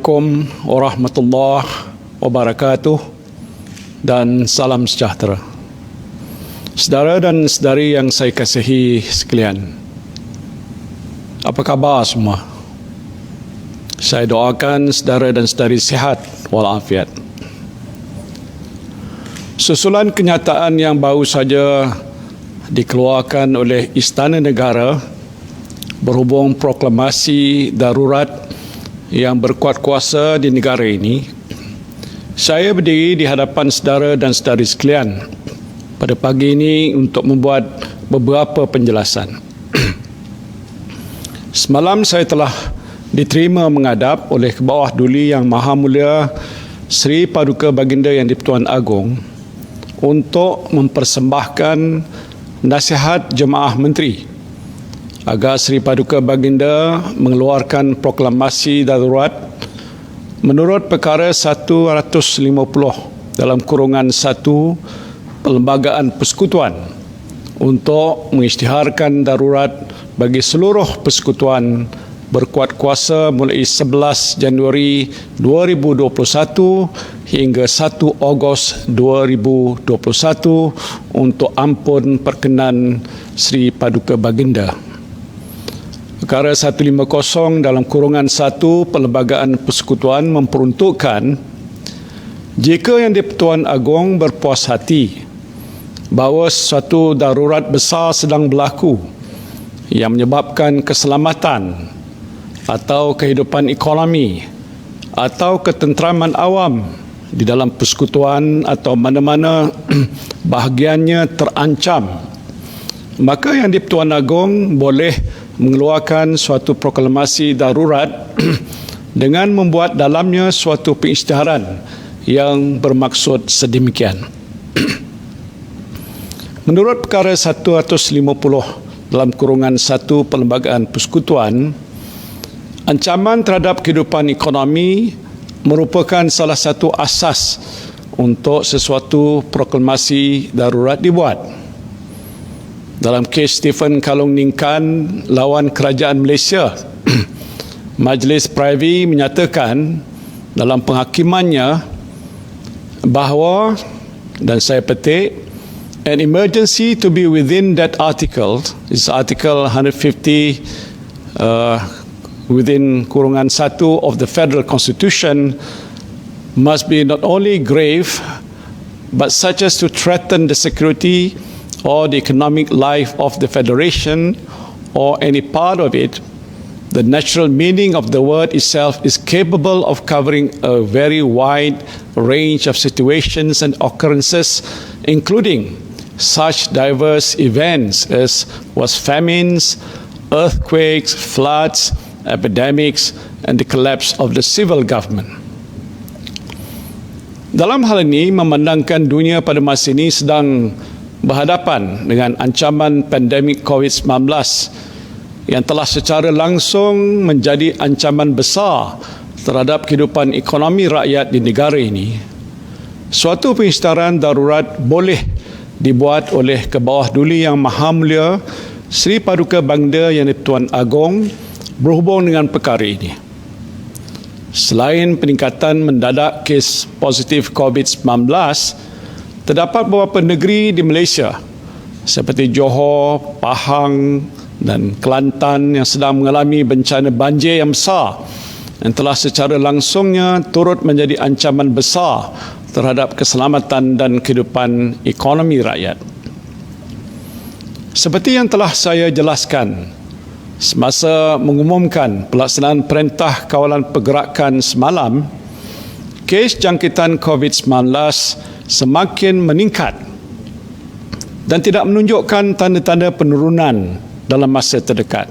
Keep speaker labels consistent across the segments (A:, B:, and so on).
A: Assalamualaikum warahmatullahi wabarakatuh dan salam sejahtera. Saudara dan saudari yang saya kasihi sekalian, apa khabar semua? Saya doakan saudara dan saudari sihat walafiat. Susulan kenyataan yang baru saja dikeluarkan oleh Istana Negara berhubung proklamasi darurat yang berkuat kuasa di negara ini, saya berdiri di hadapan saudara dan saudari sekalian pada pagi ini untuk membuat beberapa penjelasan. Semalam saya telah diterima menghadap oleh Kebawah Duli Yang Maha Mulia Seri Paduka Baginda Yang di-Pertuan Agong untuk mempersembahkan nasihat Jemaah Menteri agar Seri Paduka Baginda mengeluarkan proklamasi darurat menurut perkara 150 dalam kurungan 1 Perlembagaan Persekutuan untuk mengisytiharkan darurat bagi seluruh persekutuan berkuat kuasa mulai 11 Januari 2021 hingga 1 Ogos 2021 untuk ampun perkenan Seri Paduka Baginda. Perkara 150 dalam kurungan 1 Perlembagaan Persekutuan memperuntukkan jika Yang di-Pertuan Agong berpuas hati bahawa sesuatu darurat besar sedang berlaku yang menyebabkan keselamatan atau kehidupan ekonomi atau ketenteraman awam di dalam persekutuan atau mana-mana bahagiannya terancam, maka Yang di-Pertuan Agong boleh mengeluarkan suatu proklamasi darurat dengan membuat dalamnya suatu pengisytiharan yang bermaksud sedemikian. Menurut perkara 150 dalam kurungan 1 Perlembagaan Persekutuan, ancaman terhadap kehidupan ekonomi merupakan salah satu asas untuk sesuatu proklamasi darurat dibuat. Dalam kes Stephen Kalong Ningkan lawan Kerajaan Malaysia, Majlis Privy menyatakan dalam penghakimannya bahawa, dan saya petik, an emergency to be within that article, is Article 150 within kurungan 1 of the Federal Constitution, must be not only grave but such as to threaten the security or the economic life of the Federation or any part of it. The natural meaning of the word itself is capable of covering a very wide range of situations and occurrences, including such diverse events as was famines, earthquakes, floods, epidemics, and the collapse of the civil government. Dalam hal ini, memandangkan dunia pada masa ini sedang berhadapan dengan ancaman pandemik COVID-19 yang telah secara langsung menjadi ancaman besar terhadap kehidupan ekonomi rakyat di negara ini, suatu pengisytiharan darurat boleh dibuat oleh Kebawah Duli Yang Maha Mulia Seri Paduka Baginda Yang di-Pertuan Agong berhubung dengan perkara ini. Selain peningkatan mendadak kes positif COVID-19, terdapat beberapa negeri di Malaysia seperti Johor, Pahang dan Kelantan yang sedang mengalami bencana banjir yang besar yang telah secara langsungnya turut menjadi ancaman besar terhadap keselamatan dan kehidupan ekonomi rakyat. Seperti yang telah saya jelaskan semasa mengumumkan pelaksanaan Perintah Kawalan Pergerakan semalam, kes jangkitan COVID-19 semakin meningkat dan tidak menunjukkan tanda-tanda penurunan dalam masa terdekat.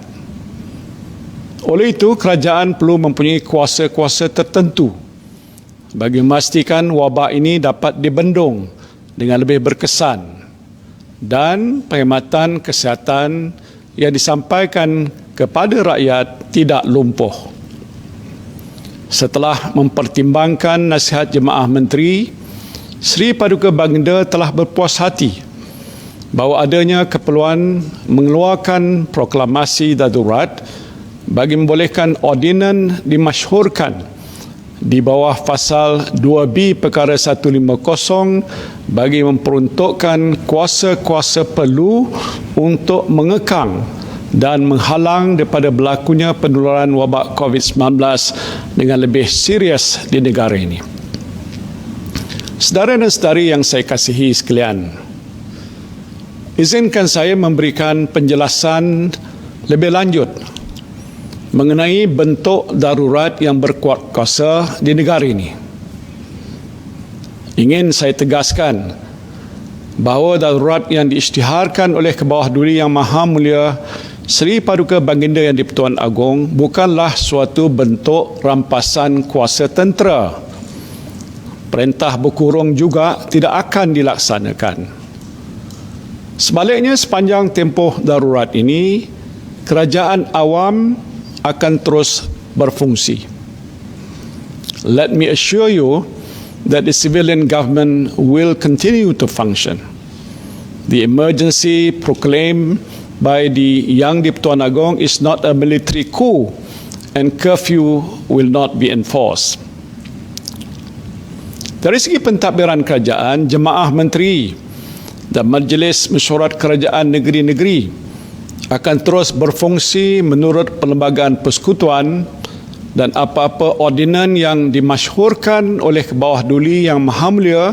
A: Oleh itu, kerajaan perlu mempunyai kuasa-kuasa tertentu bagi memastikan wabak ini dapat dibendung dengan lebih berkesan dan perkhidmatan kesihatan yang disampaikan kepada rakyat tidak lumpuh. Setelah mempertimbangkan nasihat Jemaah Menteri, Seri Paduka Baginda telah berpuas hati bahawa adanya keperluan mengeluarkan proklamasi darurat bagi membolehkan ordinan dimasyhurkan di bawah pasal 2B perkara 150 bagi memperuntukkan kuasa-kuasa perlu untuk mengekang dan menghalang daripada berlakunya penularan wabak COVID-19 dengan lebih serius di negara ini. Saudara dan saudari yang saya kasihi sekalian, izinkan saya memberikan penjelasan lebih lanjut mengenai bentuk darurat yang berkuat kuasa di negara ini. Ingin saya tegaskan bahawa darurat yang diisytiharkan oleh Kebawah-Duli Yang Maha Mulia Seri Paduka Baginda Yang di-Pertuan Agong bukanlah suatu bentuk rampasan kuasa tentera. Perintah berkurung juga tidak akan dilaksanakan. Sebaliknya, sepanjang tempoh darurat ini, kerajaan awam akan terus berfungsi. Let me assure you that the civilian government will continue to function. The emergency proclaimed by the Yang di-Pertuan Agong is not a military coup, and curfew will not be enforced. Dari segi pentadbiran kerajaan, Jemaah Menteri dan Majlis Mesyuarat Kerajaan Negeri-Negeri akan terus berfungsi menurut Perlembagaan Persekutuan, dan apa-apa ordinan yang dimasyhurkan oleh Kebawah-Duli Yang Maha Mulia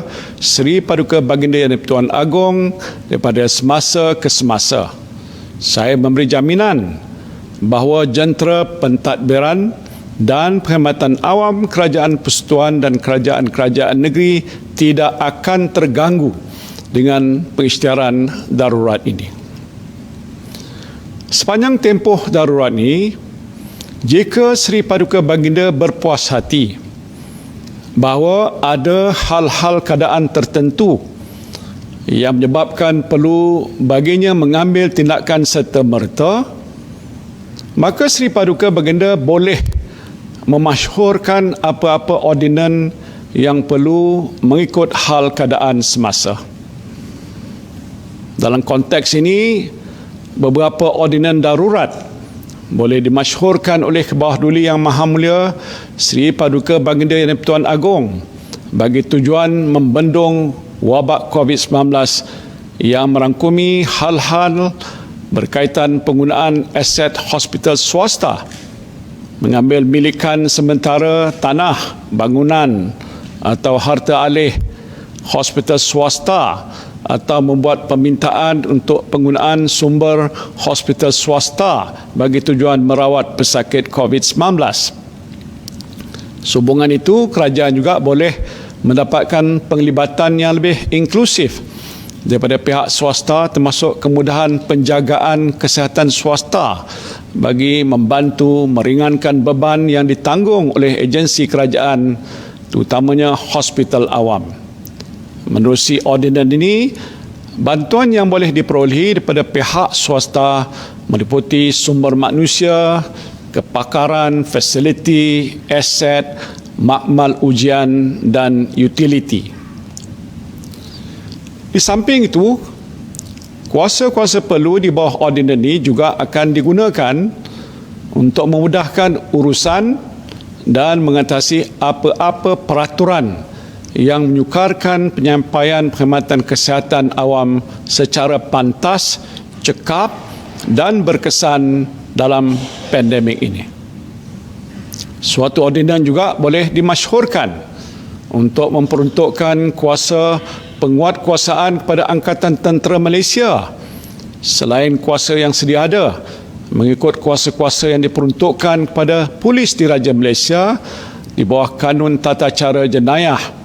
A: Seri Paduka Baginda Yang di-Pertuan Agong daripada semasa ke semasa. Saya memberi jaminan bahawa jentera pentadbiran dan perkhidmatan awam Kerajaan Persekutuan dan kerajaan-kerajaan negeri tidak akan terganggu dengan pengisytiharan darurat ini. Sepanjang tempoh darurat ini, jika Seri Paduka Baginda berpuas hati bahawa ada hal-hal keadaan tertentu yang menyebabkan perlu baginya mengambil tindakan serta-merta, maka Seri Paduka Baginda boleh memasyhurkan apa-apa ordinan yang perlu mengikut hal keadaan semasa. Dalam konteks ini, beberapa ordinan darurat boleh dimasyhurkan oleh Kebawah-Duli Yang Maha Mulia Seri Paduka Baginda Yang di-Pertuan Agong bagi tujuan membendung wabak COVID-19 yang merangkumi hal-hal berkaitan penggunaan aset hospital swasta, mengambil milikan sementara tanah, bangunan atau harta alih hospital swasta, atau membuat permintaan untuk penggunaan sumber hospital swasta bagi tujuan merawat pesakit COVID-19. Sehubungan itu, kerajaan juga boleh mendapatkan penglibatan yang lebih inklusif daripada pihak swasta, termasuk kemudahan penjagaan kesihatan swasta bagi membantu meringankan beban yang ditanggung oleh agensi kerajaan, terutamanya hospital awam. Menerusi ordinan ini, bantuan yang boleh diperolehi daripada pihak swasta meliputi sumber manusia, kepakaran, fasiliti, aset, makmal ujian dan utiliti. Di samping itu, kuasa-kuasa perlu di bawah ordinan ini juga akan digunakan untuk memudahkan urusan dan mengatasi apa-apa peraturan yang menyukarkan penyampaian perkhidmatan kesihatan awam secara pantas, cekap dan berkesan dalam pandemik ini. Suatu ordinan juga boleh dimasyhurkan untuk memperuntukkan kuasa penguatkuasaan kepada Angkatan Tentera Malaysia selain kuasa yang sedia ada, mengikut kuasa-kuasa yang diperuntukkan kepada Polis Diraja Malaysia di bawah Kanun Tata Cara Jenayah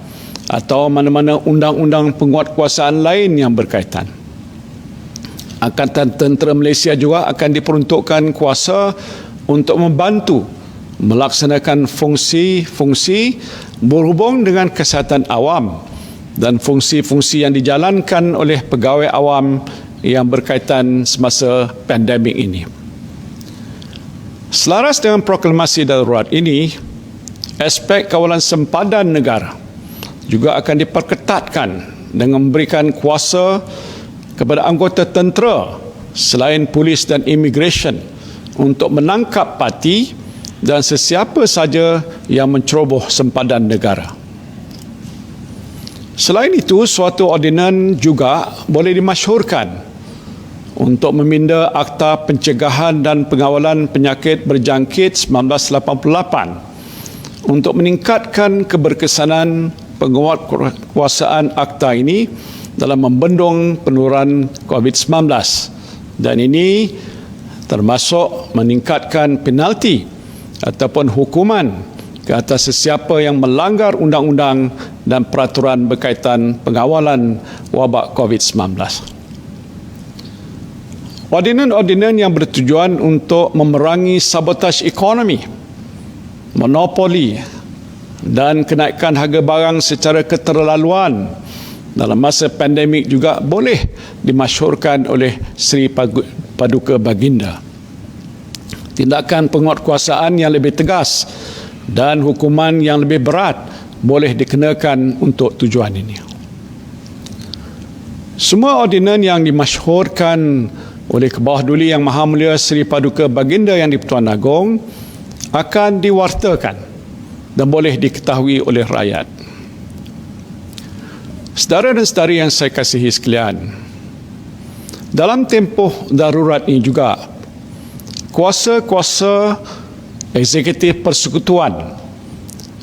A: atau mana-mana undang-undang penguatkuasaan lain yang berkaitan. Angkatan Tentera Malaysia juga akan diperuntukkan kuasa untuk membantu melaksanakan fungsi-fungsi berhubung dengan kesihatan awam dan fungsi-fungsi yang dijalankan oleh pegawai awam yang berkaitan semasa pandemik ini. Selaras dengan proklamasi darurat ini, aspek kawalan sempadan negara juga akan diperketatkan dengan memberikan kuasa kepada anggota tentera selain polis dan immigration untuk menangkap parti dan sesiapa saja yang menceroboh sempadan negara. Selain itu, suatu ordinan juga boleh dimasyhurkan untuk meminda Akta Pencegahan dan Pengawalan Penyakit Berjangkit 1988 untuk meningkatkan keberkesanan penguatkuasaan akta ini dalam membendung penularan COVID-19, dan ini termasuk meningkatkan penalti ataupun hukuman ke atas sesiapa yang melanggar undang-undang dan peraturan berkaitan pengawalan wabak COVID-19. Ordinan-ordinan yang bertujuan untuk memerangi sabotaj ekonomi, monopoli dan kenaikan harga barang secara keterlaluan dalam masa pandemik juga boleh dimasyhurkan oleh Sri Paduka Baginda. Tindakan penguatkuasaan yang lebih tegas dan hukuman yang lebih berat boleh dikenakan untuk tujuan ini. Semua ordinan yang dimasyhurkan oleh Kebawah Duli Yang Maha Mulia Sri Paduka Baginda Yang di-Pertuan Agong akan diwartakan dan boleh diketahui oleh rakyat. Saudara dan saudari yang saya kasihi sekalian, dalam tempoh darurat ini juga, kuasa-kuasa eksekutif persekutuan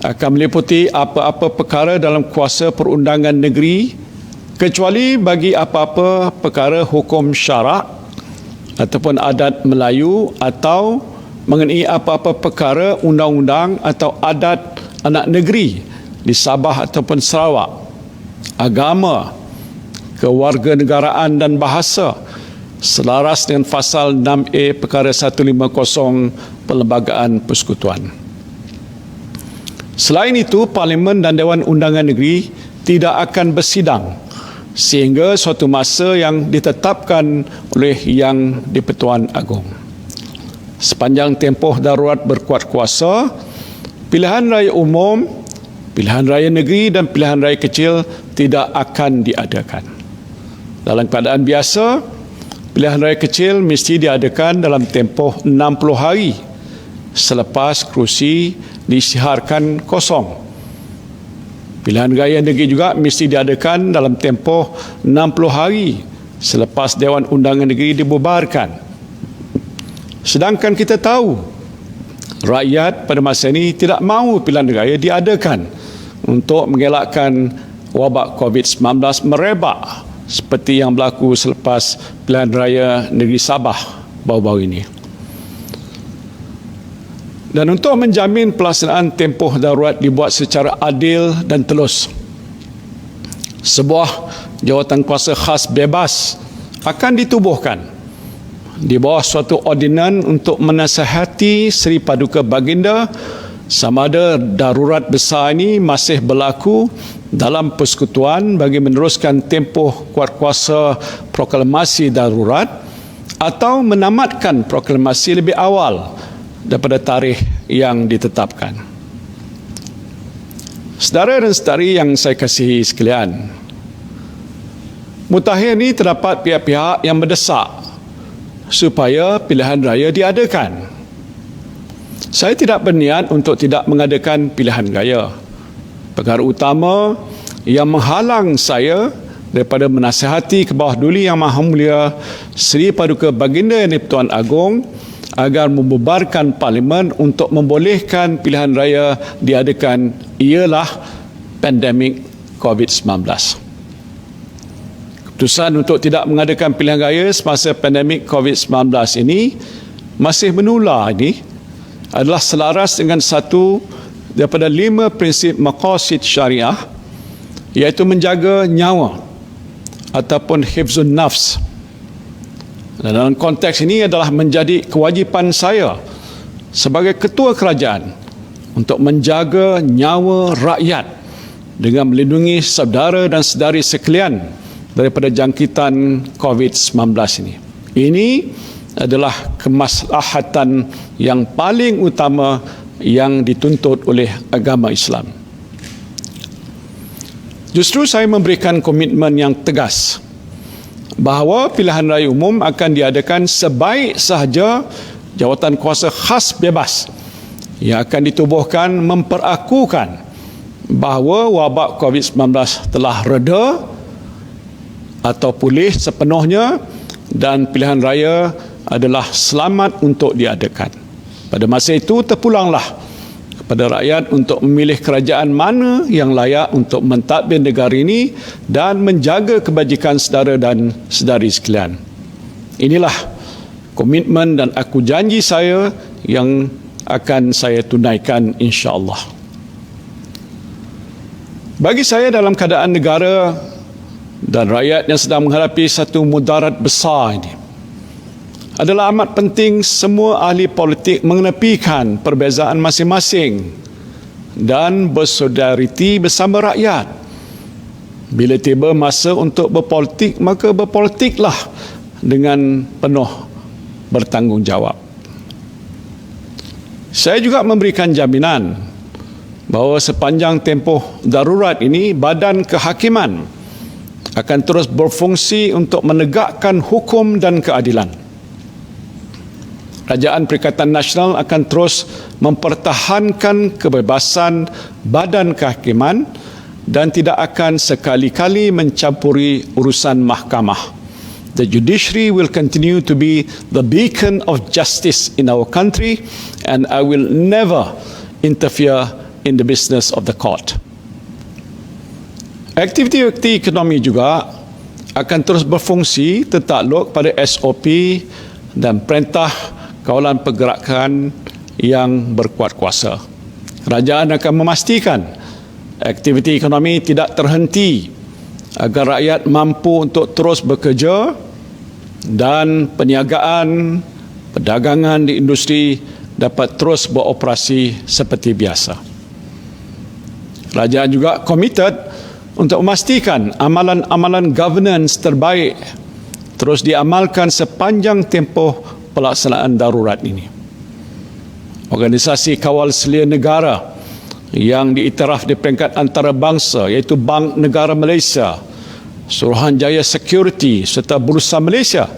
A: akan meliputi apa-apa perkara dalam kuasa perundangan negeri, kecuali bagi apa-apa perkara hukum syarak ataupun adat Melayu atau mengenai apa-apa perkara undang-undang atau adat anak negeri di Sabah ataupun Sarawak, agama, kewarganegaraan dan bahasa selaras dengan Fasal 6A Perkara 150 Perlembagaan Persekutuan. Selain itu, Parlimen dan Dewan Undangan Negeri tidak akan bersidang sehingga suatu masa yang ditetapkan oleh Yang di-Pertuan Agong. Sepanjang tempoh darurat berkuat kuasa, pilihan raya umum, pilihan raya negeri dan pilihan raya kecil tidak akan diadakan. Dalam keadaan biasa, pilihan raya kecil mesti diadakan dalam tempoh 60 hari selepas kerusi diisytiharkan kosong. Pilihan raya negeri juga mesti diadakan dalam tempoh 60 hari selepas Dewan Undangan Negeri dibubarkan. Sedangkan kita tahu rakyat pada masa ini tidak mahu pilihan raya diadakan untuk mengelakkan wabak COVID-19 merebak seperti yang berlaku selepas pilihan raya negeri Sabah baru-baru ini. Dan untuk menjamin pelaksanaan tempoh darurat dibuat secara adil dan telus, sebuah jawatan kuasa khas bebas akan ditubuhkan di bawah suatu ordinan untuk menasihati Sri Paduka Baginda sama ada darurat besar ini masih berlaku dalam persekutuan bagi meneruskan tempoh kuatkuasa proklamasi darurat atau menamatkan proklamasi lebih awal daripada tarikh yang ditetapkan. Saudara dan saudari yang saya kasihi sekalian, mutakhir ini terdapat pihak-pihak yang mendesak supaya pilihan raya diadakan. Saya tidak berniat untuk tidak mengadakan pilihan raya. Perkara utama yang menghalang saya daripada menasihati Kebawah Duli Yang Maha Mulia Sri Paduka Baginda Yang di-Pertuan Agong agar membubarkan Parlimen untuk membolehkan pilihan raya diadakan ialah pandemik COVID-19. Keputusan untuk tidak mengadakan pilihan raya semasa pandemik COVID-19 ini masih menular ini adalah selaras dengan satu daripada 5 prinsip maqasid syariah, iaitu menjaga nyawa ataupun hifzun nafs. Dan dalam konteks ini adalah menjadi kewajipan saya sebagai ketua kerajaan untuk menjaga nyawa rakyat dengan melindungi saudara dan saudari sekalian daripada jangkitan COVID-19 ini. Ini adalah kemaslahatan yang paling utama yang dituntut oleh agama Islam. Justru saya memberikan komitmen yang tegas bahawa pilihan raya umum akan diadakan sebaik sahaja jawatan kuasa khas bebas yang akan ditubuhkan memperakukan bahawa wabak COVID-19 telah reda atau pulih sepenuhnya dan pilihan raya adalah selamat untuk diadakan. Pada masa itu terpulanglah kepada rakyat untuk memilih kerajaan mana yang layak untuk mentadbir negara ini dan menjaga kebajikan saudara dan saudari sekalian. Inilah komitmen dan aku janji saya yang akan saya tunaikan insya-Allah. Bagi saya, dalam keadaan negara dan rakyat yang sedang menghadapi satu mudarat besar ini, adalah amat penting semua ahli politik mengenepikan perbezaan masing-masing dan bersolidariti bersama rakyat. Bila tiba masa untuk berpolitik, maka berpolitiklah dengan penuh bertanggungjawab. Saya juga memberikan jaminan bahawa sepanjang tempoh darurat ini, Badan Kehakiman akan terus berfungsi untuk menegakkan hukum dan keadilan. Kerajaan Perikatan Nasional akan terus mempertahankan kebebasan Badan Kehakiman dan tidak akan sekali-kali mencampuri urusan mahkamah. The judiciary will continue to be the beacon of justice in our country, and I will never interfere in the business of the court. Aktiviti-aktiviti ekonomi juga akan terus berfungsi tertakluk pada SOP dan perintah kawalan pergerakan yang berkuat kuasa. Kerajaan akan memastikan aktiviti ekonomi tidak terhenti agar rakyat mampu untuk terus bekerja dan perniagaan, perdagangan di industri dapat terus beroperasi seperti biasa. Kerajaan juga komited untuk memastikan amalan-amalan governance terbaik terus diamalkan sepanjang tempoh pelaksanaan darurat ini. Organisasi kawal selia negara yang diiktiraf di peringkat antarabangsa iaitu Bank Negara Malaysia, Suruhanjaya Security serta Bursa Malaysia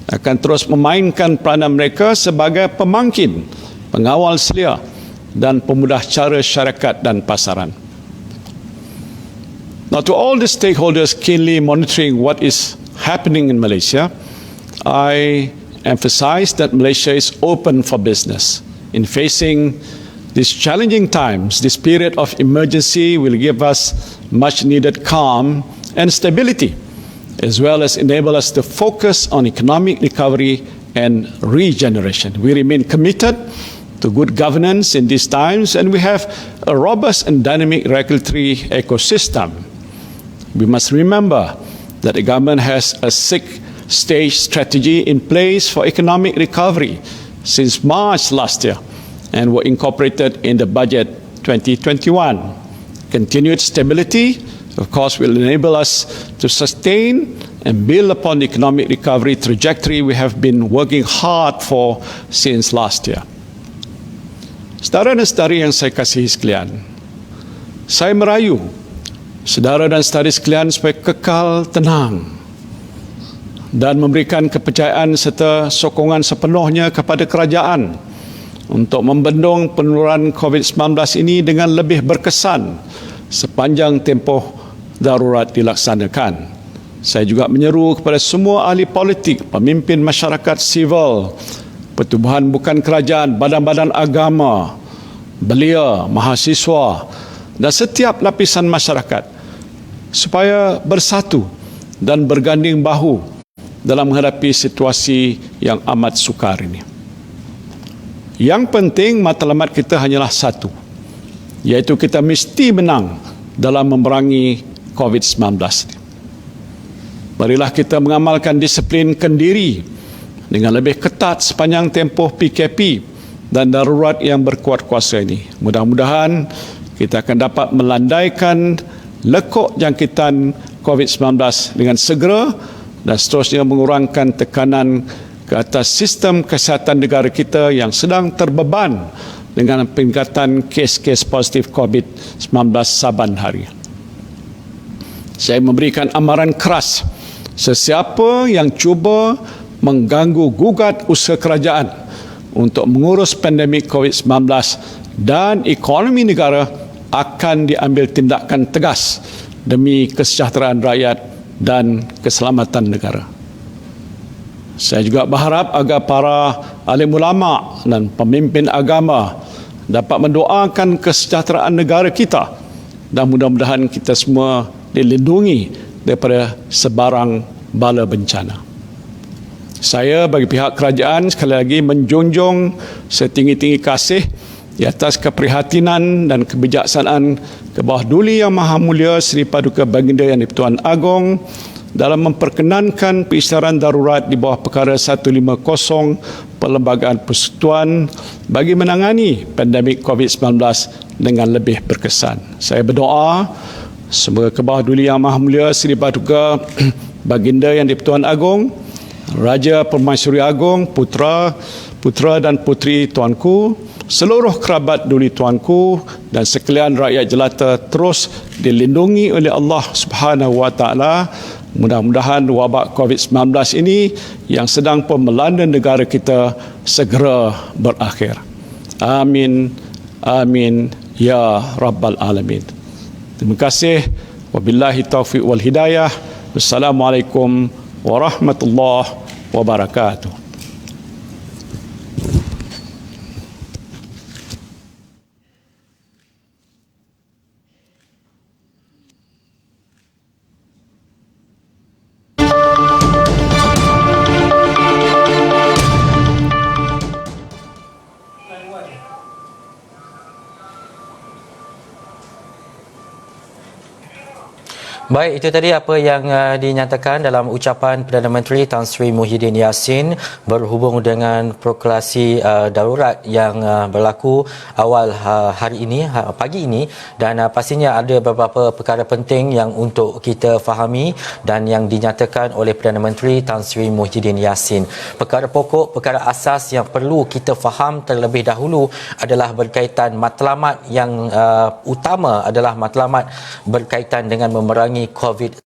A: akan terus memainkan peranan mereka sebagai pemangkin, pengawal selia dan pemudah cara syarikat dan pasaran. Now, to all the stakeholders keenly monitoring what is happening in Malaysia, I emphasize that Malaysia is open for business. In facing these challenging times, this period of emergency will give us much needed calm and stability, as well as enable us to focus on economic recovery and regeneration. We remain committed to good governance in these times, and we have a robust and dynamic regulatory ecosystem. We must remember that the government has a six-stage strategy in place for economic recovery since March last year and were incorporated in the budget 2021. Continued stability, of course, will enable us to sustain and build upon the economic recovery trajectory we have been working hard for since last year. Saudara dan saudari yang saya kasihi sekalian, saya merayu saudara dan saudari sekalian supaya kekal tenang dan memberikan kepercayaan serta sokongan sepenuhnya kepada kerajaan untuk membendung penularan COVID-19 ini dengan lebih berkesan sepanjang tempoh darurat dilaksanakan. Saya juga menyeru kepada semua ahli politik, pemimpin masyarakat sivil, pertubuhan bukan kerajaan, badan-badan agama, belia, mahasiswa dan setiap lapisan masyarakat supaya bersatu dan berganding bahu dalam menghadapi situasi yang amat sukar ini. Yang penting matlamat kita hanyalah satu, iaitu kita mesti menang dalam memerangi COVID-19. Marilah kita mengamalkan disiplin kendiri dengan lebih ketat sepanjang tempoh PKP dan darurat yang berkuat kuasa ini. Mudah-mudahan kita akan dapat melandaikan lekuk jangkitan COVID-19 dengan segera dan seterusnya mengurangkan tekanan ke atas sistem kesihatan negara kita yang sedang terbeban dengan peningkatan kes-kes positif COVID-19 saban hari. Saya memberikan amaran keras sesiapa yang cuba mengganggu gugat usaha kerajaan untuk mengurus pandemik COVID-19 dan ekonomi negara akan diambil tindakan tegas demi kesejahteraan rakyat dan keselamatan negara. Saya juga berharap agar para alim ulama dan pemimpin agama dapat mendoakan kesejahteraan negara kita dan mudah-mudahan kita semua dilindungi daripada sebarang bala bencana. Saya bagi pihak kerajaan sekali lagi menjunjung setinggi-tinggi kasih di atas keprihatinan dan kebijaksanaan ke bawah Duli Yang Maha Mulia Seri Paduka Baginda Yang di-Pertuan Agong dalam memperkenankan pengisytiharan darurat di bawah perkara 150 Perlembagaan Persekutuan bagi menangani pandemik COVID-19 dengan lebih berkesan. Saya berdoa semoga ke bawah Duli Yang Maha Mulia Seri Paduka Baginda Yang di-Pertuan Agong, Raja Permaisuri Agong, putra dan puteri tuanku, seluruh kerabat Duli tuanku dan sekalian rakyat jelata terus dilindungi oleh Allah Subhanahu wa taala. Mudah-mudahan wabak COVID-19 ini yang sedang pun melanda negara kita segera berakhir. Amin. Amin ya rabbal alamin. Terima kasih. Wabillahi taufiq wal hidayah. Wassalamualaikum warahmatullahi wabarakatuh.
B: Baik, itu tadi apa yang dinyatakan dalam ucapan Perdana Menteri Tan Sri Muhyiddin Yassin berhubung dengan proklamasi darurat yang berlaku awal hari ini, pagi ini, dan pastinya ada beberapa perkara penting yang untuk kita fahami dan yang dinyatakan oleh Perdana Menteri Tan Sri Muhyiddin Yassin. Perkara pokok, perkara asas yang perlu kita faham terlebih dahulu adalah berkaitan matlamat yang utama adalah matlamat berkaitan dengan memerangi COVID-19.